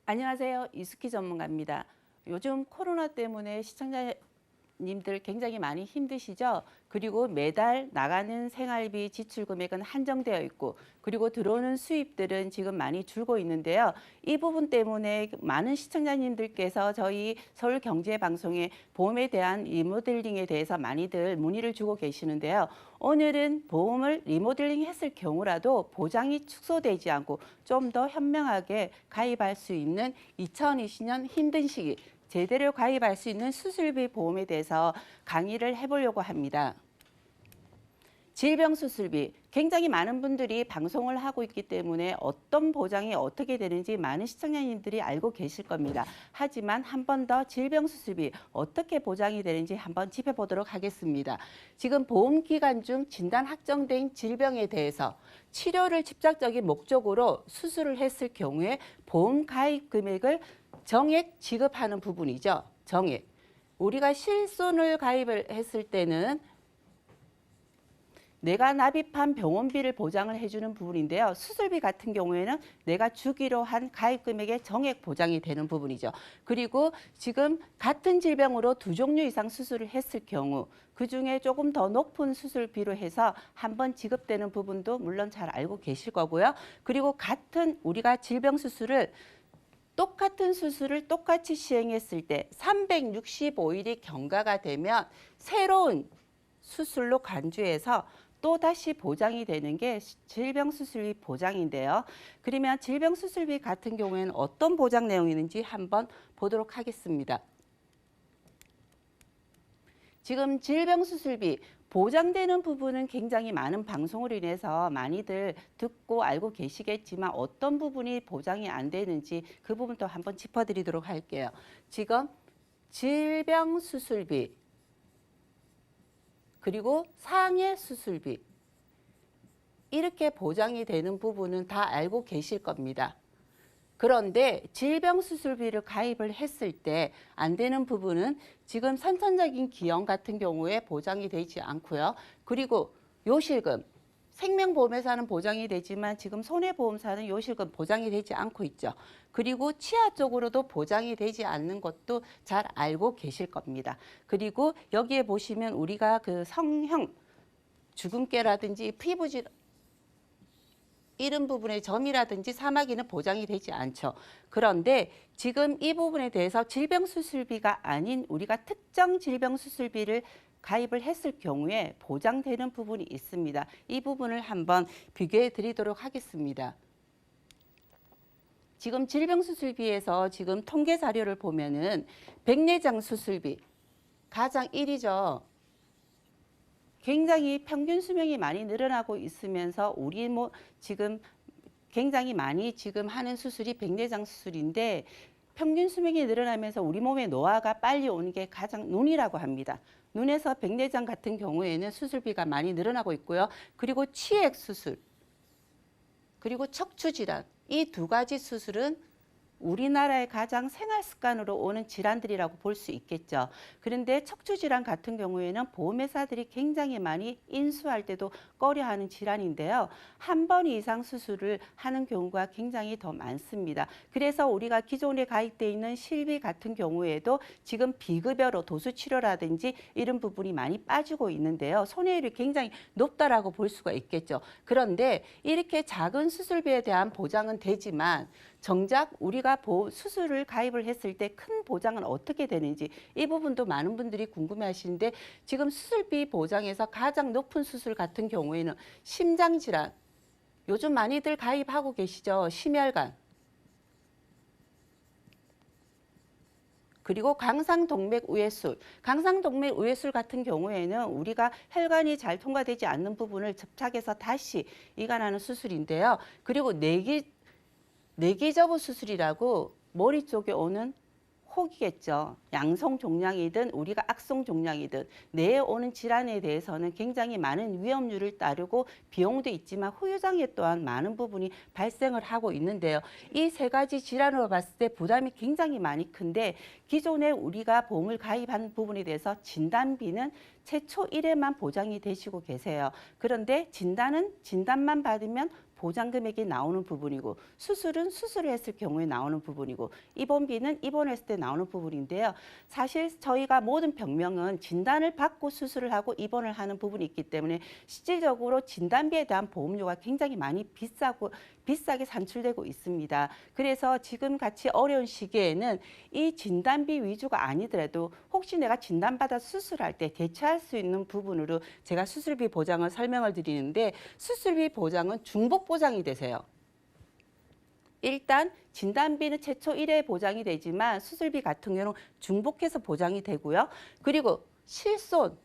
안녕하세요. 이수키 전문가입니다. 요즘 코로나 때문에 시청자님들 굉장히 많이 힘드시죠? 그리고 매달 나가는 생활비 지출 금액은 한정되어 있고, 그리고 들어오는 수입들은 지금 많이 줄고 있는데요. 이 부분 때문에 많은 시청자님들께서 저희 서울경제방송에 보험에 대한 리모델링에 대해서 많이들 문의를 주고 계시는데요. 오늘은 보험을 리모델링 했을 경우라도 보장이 축소되지 않고 좀 더 현명하게 가입할 수 있는 2020년 힘든 시기 제대로 가입할 수 있는 수술비 보험에 대해서 강의를 해보려고 합니다. 질병수술비, 굉장히 많은 분들이 방송을 하고 있기 때문에 어떤 보장이 어떻게 되는지 많은 시청자님들이 알고 계실 겁니다. 하지만 한 번 더 질병수술비 어떻게 보장이 되는지 한번 짚어보도록 하겠습니다. 지금 보험기간 중 진단 확정된 질병에 대해서 치료를 집착적인 목적으로 수술을 했을 경우에 보험 가입 금액을 정액 지급하는 부분이죠. 정액. 우리가 실손을 가입을 했을 때는 내가 납입한 병원비를 보장을 해주는 부분인데요. 수술비 같은 경우에는 내가 주기로 한 가입 금액의 정액 보장이 되는 부분이죠. 그리고 지금 같은 질병으로 2종류 이상 수술을 했을 경우 그중에 조금 더 높은 수술비로 해서 한 번 지급되는 부분도 물론 잘 알고 계실 거고요. 그리고 같은 우리가 질병 수술을 똑같은 수술을 똑같이 시행했을 때 365일이 경과가 되면 새로운 수술로 간주해서 또다시 보장이 되는 게 질병수술비 보장인데요. 그러면 질병수술비 같은 경우에는 어떤 보장 내용이 있는지 한번 보도록 하겠습니다. 지금 질병수술비 보장되는 부분은 굉장히 많은 방송으로 인해서 많이들 듣고 알고 계시겠지만 어떤 부분이 보장이 안 되는지 그 부분도 한번 짚어드리도록 할게요. 지금 질병수술비 그리고 상해 수술비 이렇게 보장이 되는 부분은 다 알고 계실 겁니다. 그런데 질병수술비를 가입을 했을 때 안 되는 부분은 지금 선천적인 기형 같은 경우에 보장이 되지 않고요. 그리고 요실금, 생명보험회사는 보장이 되지만 지금 손해보험사는 요실금 보장이 되지 않고 있죠. 그리고 치아 쪽으로도 보장이 되지 않는 것도 잘 알고 계실 겁니다. 그리고 여기에 보시면 우리가 그 성형, 주근깨라든지 피부질 이런 부분의 점이라든지 사마귀는 보장이 되지 않죠. 그런데 지금 이 부분에 대해서 질병수술비가 아닌 우리가 특정 질병수술비를 가입을 했을 경우에 보장되는 부분이 있습니다. 이 부분을 한번 비교해 드리도록 하겠습니다. 지금 질병수술비에서 지금 통계 자료를 보면은 백내장 수술비 가장 1위죠. 굉장히 평균 수명이 많이 늘어나고 있으면서 우리 지금 굉장히 많이 지금 하는 수술이 백내장 수술인데 평균 수명이 늘어나면서 우리 몸의 노화가 빨리 오는 게 가장 눈이라고 합니다. 눈에서 백내장 같은 경우에는 수술비가 많이 늘어나고 있고요. 그리고 치액 수술, 그리고 척추 질환 이 두 가지 수술은 우리나라의 가장 생활 습관으로 오는 질환들이라고 볼 수 있겠죠. 그런데 척추 질환 같은 경우에는 보험회사들이 굉장히 많이 인수할 때도 꺼려하는 질환인데요. 한 번 이상 수술을 하는 경우가 굉장히 더 많습니다. 그래서 우리가 기존에 가입되어 있는 실비 같은 경우에도 지금 비급여로 도수치료라든지 이런 부분이 많이 빠지고 있는데요. 손해율이 굉장히 높다라고 볼 수가 있겠죠. 그런데 이렇게 작은 수술비에 대한 보장은 되지만 정작 우리가 수술을 가입을 했을 때 큰 보장은 어떻게 되는지 이 부분도 많은 분들이 궁금해 하시는데 지금 수술비 보장에서 가장 높은 수술 같은 경우에는 심장질환, 요즘 많이들 가입하고 계시죠. 심혈관, 그리고 강상동맥우회술. 강상동맥우회술 같은 경우에는 우리가 혈관이 잘 통과되지 않는 부분을 접착해서 다시 이관하는 수술인데요. 그리고 내기저부 수술이라고 머리 쪽에 오는 혹이겠죠. 양성 종양이든 우리가 악성 종양이든 뇌에 오는 질환에 대해서는 굉장히 많은 위험률을 따르고 비용도 있지만 후유장애 또한 많은 부분이 발생을 하고 있는데요. 이 세 가지 질환으로 봤을 때 부담이 굉장히 많이 큰데 기존에 우리가 보험을 가입한 부분에 대해서 진단비는 최초 1회만 보장이 되시고 계세요. 그런데 진단만 받으면 보장 금액이 나오는 부분이고 수술은 수술을 했을 경우에 나오는 부분이고 입원비는 입원했을 때 나오는 부분인데요. 사실 저희가 모든 병명은 진단을 받고 수술을 하고 입원을 하는 부분이 있기 때문에 실질적으로 진단비에 대한 보험료가 굉장히 많이 비싸게 산출되고 있습니다. 그래서 지금 같이 어려운 시기에는 이 진단비 위주가 아니더라도 혹시 내가 진단받아 수술할 때 대처할 수 있는 부분으로 제가 수술비 보장을 설명을 드리는데 수술비 보장은 중복 보장이 되세요. 일단 진단비는 최초 1회 보장이 되지만 수술비 같은 경우는 중복해서 보장이 되고요. 그리고 실손,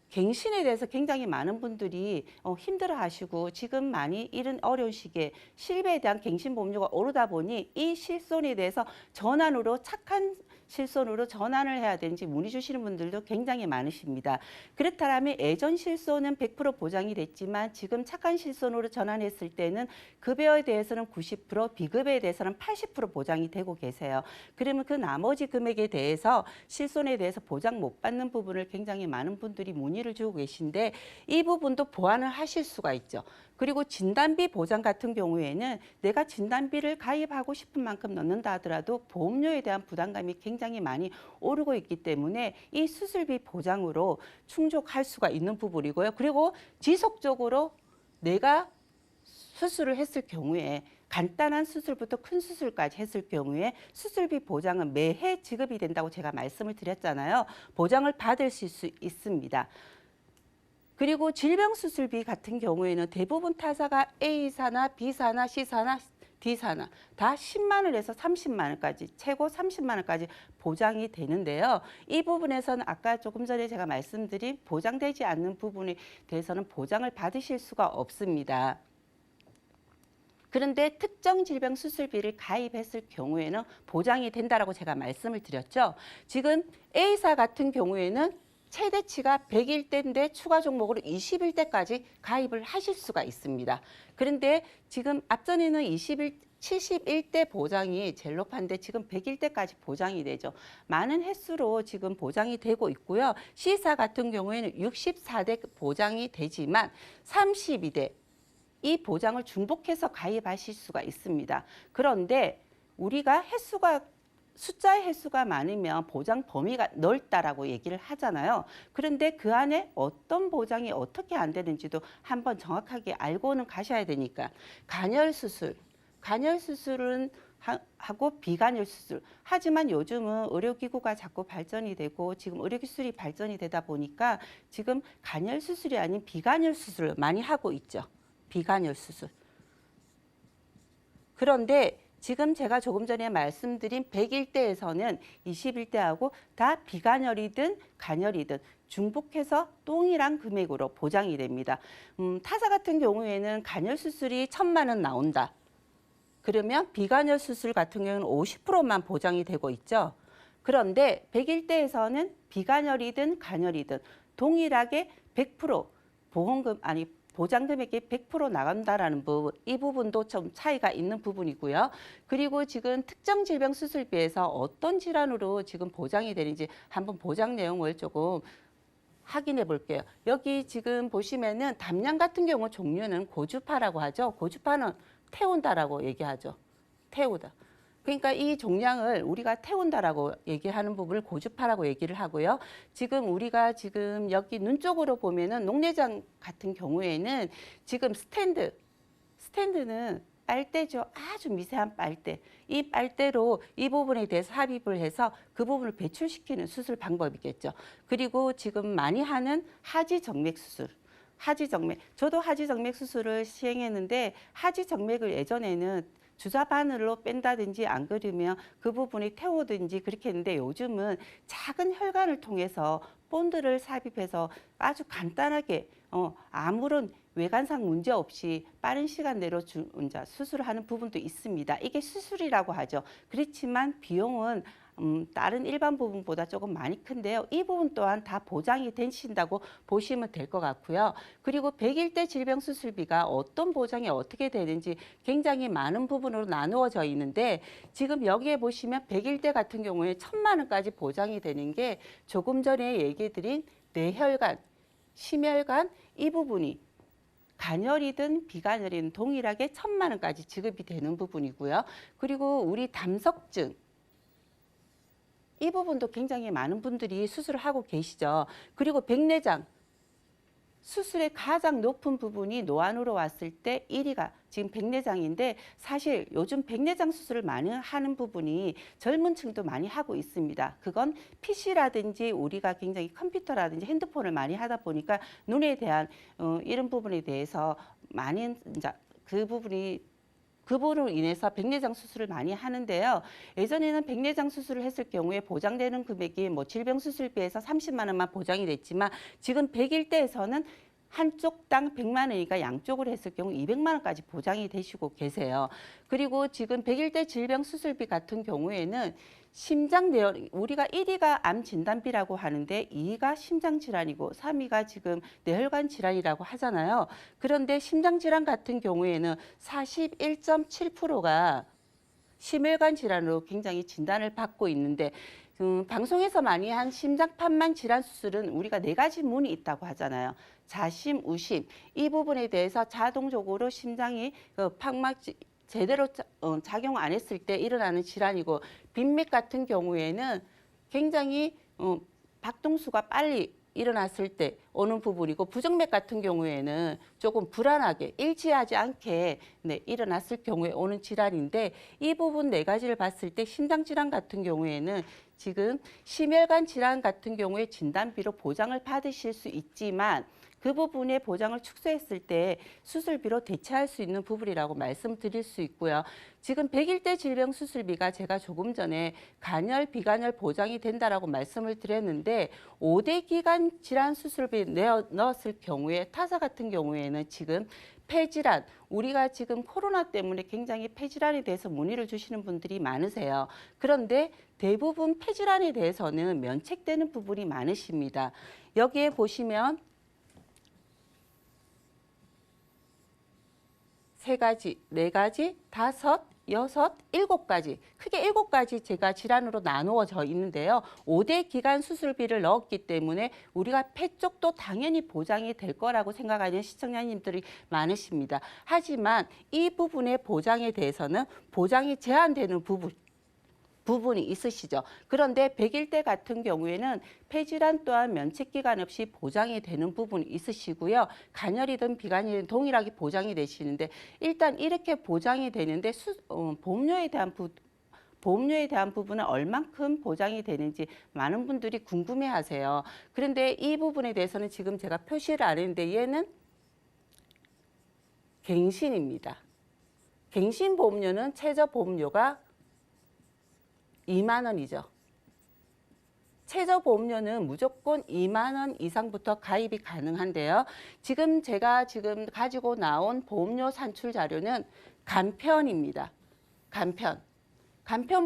갱신에 대해서 굉장히 많은 분들이 힘들어하시고 지금 많이 이런 어려운 시기에 실비에 대한 갱신보험료가 오르다 보니 이 실손에 대해서 전환으로 착한 실손으로 전환을 해야 되는지 문의 주시는 분들도 굉장히 많으십니다. 그렇다면 예전 실손은 100% 보장이 됐지만 지금 착한 실손으로 전환했을 때는 급여에 대해서는 90%, 비급여에 대해서는 80% 보장이 되고 계세요. 그러면 그 나머지 금액에 대해서 실손에 대해서 보장 못 받는 부분을 굉장히 많은 분들이 문의를 주고 계신데 이 부분도 보완을 하실 수가 있죠. 그리고 진단비 보장 같은 경우에는 내가 진단비를 가입하고 싶은 만큼 넣는다 하더라도 보험료에 대한 부담감이 굉장히 많이 오르고 있기 때문에 이 수술비 보장으로 충족할 수가 있는 부분이고요. 그리고 지속적으로 내가 수술을 했을 경우에 간단한 수술부터 큰 수술까지 했을 경우에 수술비 보장은 매해 지급이 된다고 제가 말씀을 드렸잖아요. 보장을 받으실 수 있습니다. 그리고 질병수술비 같은 경우에는 대부분 타사가 A사나 B사나 C사나 D사나 다 10만 원에서 30만 원까지 최고 30만 원까지 보장이 되는데요. 이 부분에서는 아까 조금 전에 제가 말씀드린 보장되지 않는 부분에 대해서는 보장을 받으실 수가 없습니다. 그런데 특정 질병 수술비를 가입했을 경우에는 보장이 된다라고 제가 말씀을 드렸죠. 지금 A사 같은 경우에는 최대치가 100일대인데 추가 종목으로 20일대까지 가입을 하실 수가 있습니다. 그런데 지금 앞전에는 71대 보장이 제일 높았는데 지금 100일대까지 보장이 되죠. 많은 횟수로 지금 보장이 되고 있고요. C사 같은 경우에는 64대 보장이 되지만 32대 이 보장을 중복해서 가입하실 수가 있습니다. 그런데 우리가 숫자의 횟수가 많으면 보장 범위가 넓다라고 얘기를 하잖아요. 그런데 그 안에 어떤 보장이 어떻게 안 되는지도 한번 정확하게 알고는 가셔야 되니까 간혈수술은 하고 비간혈수술. 하지만 요즘은 의료기구가 자꾸 발전이 되고 지금 의료기술이 발전이 되다 보니까 지금 간혈수술이 아닌 비간혈수술을 많이 하고 있죠. 비간혈수술. 그런데 지금 제가 조금 전에 말씀드린 100일대에서는 21대하고 다 비간혈이든 간혈이든 중복해서 동일한 금액으로 보장이 됩니다. 타사 같은 경우에는 간혈 수술이 1,000만 원 나온다. 그러면 비간혈 수술 같은 경우는 50%만 보장이 되고 있죠. 그런데 100일대에서는 비간혈이든 간혈이든 동일하게 100% 보장 금액이 100% 나간다라는 부분, 이 부분도 좀 차이가 있는 부분이고요. 그리고 지금 특정 질병 수술비에서 어떤 질환으로 지금 보장이 되는지 한번 보장 내용을 조금 확인해 볼게요. 여기 지금 보시면은 담양 같은 경우 종류는 고주파라고 하죠. 고주파는 태운다라고 얘기하죠. 태우다. 그러니까 이 종양을 우리가 태운다라고 얘기하는 부분을 고주파라고 얘기를 하고요. 지금 우리가 지금 여기 눈 쪽으로 보면은 녹내장 같은 경우에는 지금 스탠드는 빨대죠. 아주 미세한 빨대. 이 빨대로 이 부분에 대해서 삽입을 해서 그 부분을 배출시키는 수술 방법이겠죠. 그리고 지금 많이 하는 하지정맥 수술. 저도 하지정맥 수술을 시행했는데 하지정맥을 예전에는 주사 바늘로 뺀다든지 안 그러면 그 부분이 태우든지 그렇게 했는데 요즘은 작은 혈관을 통해서 본드를 삽입해서 아주 간단하게 아무런 외관상 문제 없이 빠른 시간 내로 수술을 하는 부분도 있습니다. 이게 수술이라고 하죠. 그렇지만 비용은 다른 일반 부분보다 조금 많이 큰데요. 이 부분 또한 다 보장이 되신다고 보시면 될 것 같고요. 그리고 100일대 질병 수술비가 어떤 보장이 어떻게 되는지 굉장히 많은 부분으로 나누어져 있는데 지금 여기에 보시면 100일대 같은 경우에 1,000만 원까지 보장이 되는 게 조금 전에 얘기 드린 뇌혈관, 심혈관 이 부분이 간혈이든 비간혈이든 동일하게 1,000만 원까지 지급이 되는 부분이고요. 그리고 우리 담석증 이 부분도 굉장히 많은 분들이 수술을 하고 계시죠. 그리고 백내장 수술의 가장 높은 부분이 노안으로 왔을 때 1위가 지금 백내장인데 사실 요즘 백내장 수술을 많이 하는 부분이 젊은 층도 많이 하고 있습니다. 그건 PC라든지 우리가 굉장히 컴퓨터라든지 핸드폰을 많이 하다 보니까 눈에 대한 이런 부분에 대해서 많이 이제 그 부분으로 인해서 백내장 수술을 많이 하는데요. 예전에는 백내장 수술을 했을 경우에 보장되는 금액이 뭐 질병 수술비에서 30만 원만 보장이 됐지만 지금 100일대에서는 한쪽당 100만 원이니까 양쪽으로 했을 경우 200만 원까지 보장이 되시고 계세요. 그리고 지금 100일대 질병 수술비 같은 경우에는 심장 뇌혈, 우리가 1위가 암 진단비라고 하는데 2위가 심장 질환이고 3위가 지금 뇌혈관 질환이라고 하잖아요. 그런데 심장 질환 같은 경우에는 41.7%가 심혈관 질환으로 굉장히 진단을 받고 있는데 방송에서 많이 한 심장판만 질환 수술은 우리가 4가지 문이 있다고 하잖아요. 자심, 우심 이 부분에 대해서 자동적으로 심장이 팍막 제대로 작용 안 했을 때 일어나는 질환이고 빈맥 같은 경우에는 굉장히 박동수가 빨리 일어났을 때 오는 부분이고 부정맥 같은 경우에는 조금 불안하게 일치하지 않게 일어났을 경우에 오는 질환인데 이 부분 4가지를 봤을 때 심장질환 같은 경우에는 지금 심혈관 질환 같은 경우에 진단비로 보장을 받으실 수 있지만 그 부분의 보장을 축소했을 때 수술비로 대체할 수 있는 부분이라고 말씀드릴 수 있고요. 지금 100일대 질병 수술비가 제가 조금 전에 간혈, 비간혈 보장이 된다라고 말씀을 드렸는데 5대 기관 질환 수술비 넣었을 경우에 타사 같은 경우에는 지금 폐질환, 우리가 지금 코로나 때문에 굉장히 폐질환에 대해서 문의를 주시는 분들이 많으세요. 그런데 대부분 폐질환에 대해서는 면책되는 부분이 많으십니다. 여기에 보시면 3가지, 4가지, 5, 6, 7가지 크게 7가지 제가 질환으로 나누어져 있는데요. 5대 기관 수술비를 넣었기 때문에 우리가 폐 쪽도 당연히 보장이 될 거라고 생각하는 시청자님들이 많으십니다. 하지만 이 부분의 보장에 대해서는 보장이 제한되는 부분이 있으시죠. 그런데 100일대 같은 경우에는 폐질환 또한 면책기간 없이 보장이 되는 부분이 있으시고요. 간혈이든 비간혈이든 동일하게 보장이 되시는데 일단 이렇게 보장이 되는데 보험료에 대한 부분은 얼만큼 보장이 되는지 많은 분들이 궁금해하세요. 그런데 이 부분에 대해서는 지금 제가 표시를 안 했는데 얘는 갱신입니다. 갱신 보험료는 최저 보험료가 2만 원이죠. 최저 보험료는 무조건 2만 원 이상부터 가입이 가능한데요. 제가 가지고 나온 보험료 산출 자료는 간편입니다. 간편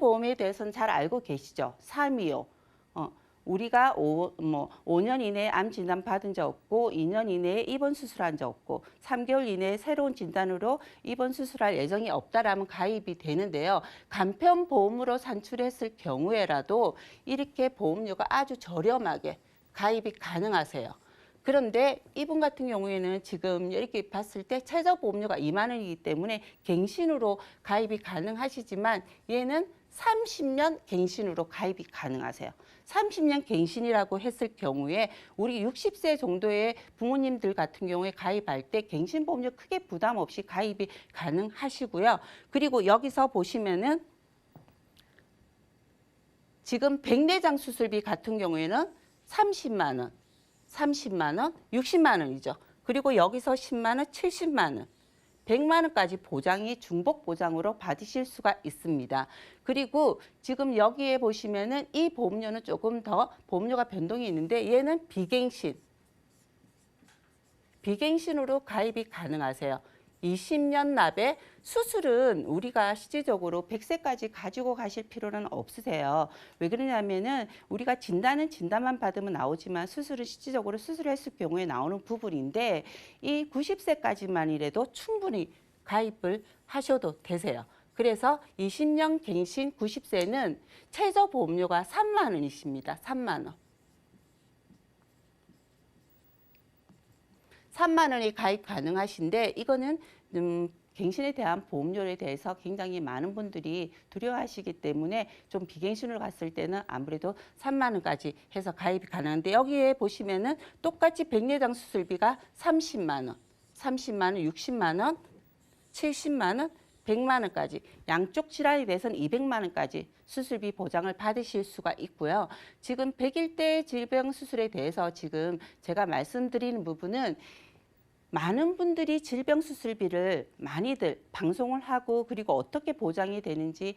보험에 대해서는 잘 알고 계시죠? 325. 우리가 5년 이내에 암 진단 받은 적 없고 2년 이내에 입원 수술한 적 없고 3개월 이내에 새로운 진단으로 입원 수술할 예정이 없다라면 가입이 되는데요. 간편보험으로 산출했을 경우에라도 이렇게 보험료가 아주 저렴하게 가입이 가능하세요. 그런데 이분 같은 경우에는 지금 이렇게 봤을 때 최저 보험료가 2만 원이기 때문에 갱신으로 가입이 가능하시지만 얘는 30년 갱신으로 가입이 가능하세요. 30년 갱신이라고 했을 경우에 우리 60세 정도의 부모님들 같은 경우에 가입할 때 갱신보험료 크게 부담 없이 가입이 가능하시고요. 그리고 여기서 보시면은 지금 백내장 수술비 같은 경우에는 30만 원, 60만 원이죠. 그리고 여기서 10만 원, 70만 원. 100만 원까지 보장이 중복 보장으로 받으실 수가 있습니다. 그리고 지금 여기에 보시면은 이 보험료는 조금 더 보험료가 변동이 있는데 얘는 비갱신으로 가입이 가능하세요. 20년 납에 수술은 우리가 실질적으로 100세까지 가지고 가실 필요는 없으세요. 왜 그러냐면은 우리가 진단은 진단만 받으면 나오지만 수술은 실질적으로 수술했을 경우에 나오는 부분인데 이 90세까지만이라도 충분히 가입을 하셔도 되세요. 그래서 20년 갱신 90세는 최저 보험료가 3만 원이십니다. 3만 원. 3만 원이 가입 가능하신데 이거는 갱신에 대한 보험료에 대해서 굉장히 많은 분들이 두려워하시기 때문에 좀 비갱신으로 갔을 때는 아무래도 3만 원까지 해서 가입이 가능한데 여기에 보시면은 똑같이 백내장 수술비가 30만 원, 30만 원, 60만 원, 70만 원, 100만 원까지 양쪽 질환에 대해서는 200만 원까지 수술비 보장을 받으실 수가 있고요. 지금 100일대 질병 수술에 대해서 지금 제가 말씀드리는 부분은 많은 분들이 질병 수술비를 많이들 방송을 하고 그리고 어떻게 보장이 되는지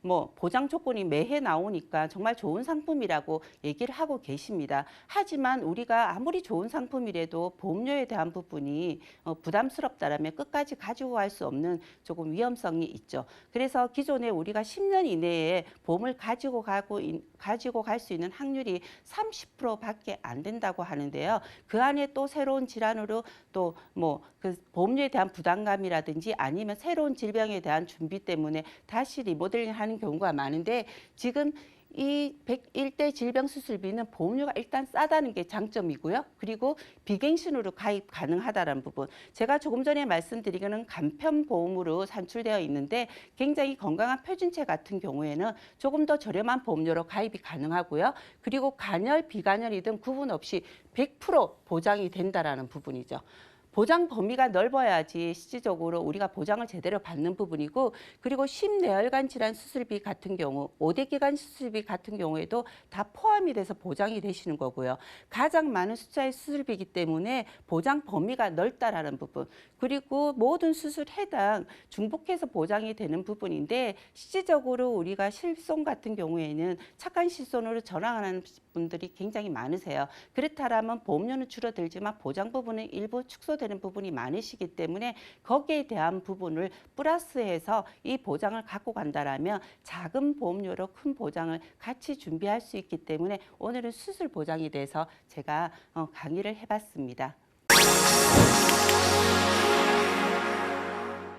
뭐 보장 조건이 매해 나오니까 정말 좋은 상품이라고 얘기를 하고 계십니다. 하지만 우리가 아무리 좋은 상품이라도 보험료에 대한 부분이 부담스럽다라면 끝까지 가지고 갈 수 없는 조금 위험성이 있죠. 그래서 기존에 우리가 10년 이내에 보험을 가지고 갈 수 있는 확률이 30%밖에 안 된다고 하는데요. 그 안에 또 새로운 질환으로 또 뭐 그 보험료에 대한 부담감이라든지 아니면 새로운 질병에 대한 준비 때문에 다시 리모델링 하는 경우가 많은데 지금 이 101대 질병 수술비는 보험료가 일단 싸다는 게 장점이고요. 그리고 비갱신으로 가입 가능하다는 부분. 제가 조금 전에 말씀드린 간편 보험으로 산출되어 있는데 굉장히 건강한 표준체 같은 경우에는 조금 더 저렴한 보험료로 가입이 가능하고요. 그리고 간혈, 비간혈이든 구분 없이 100% 보장이 된다라는 부분이죠. 보장 범위가 넓어야지 실질적으로 우리가 보장을 제대로 받는 부분이고 그리고 심내혈관 질환 수술비 같은 경우 5대 기관 수술비 같은 경우에도 다 포함이 돼서 보장이 되시는 거고요. 가장 많은 숫자의 수술비이기 때문에 보장 범위가 넓다라는 부분 그리고 모든 수술 해당 중복해서 보장이 되는 부분인데 실질적으로 우리가 실손 같은 경우에는 착한 실손으로 전환하는 분들이 굉장히 많으세요. 그렇다면 보험료는 줄어들지만 보장 부분은 일부 축소되는 부분이 많으시기 때문에 거기에 대한 부분을 플러스해서 이 보장을 갖고 간다라면 작은 보험료로 큰 보장을 같이 준비할 수 있기 때문에 오늘은 수술 보장에 대해서 제가 강의를 해봤습니다.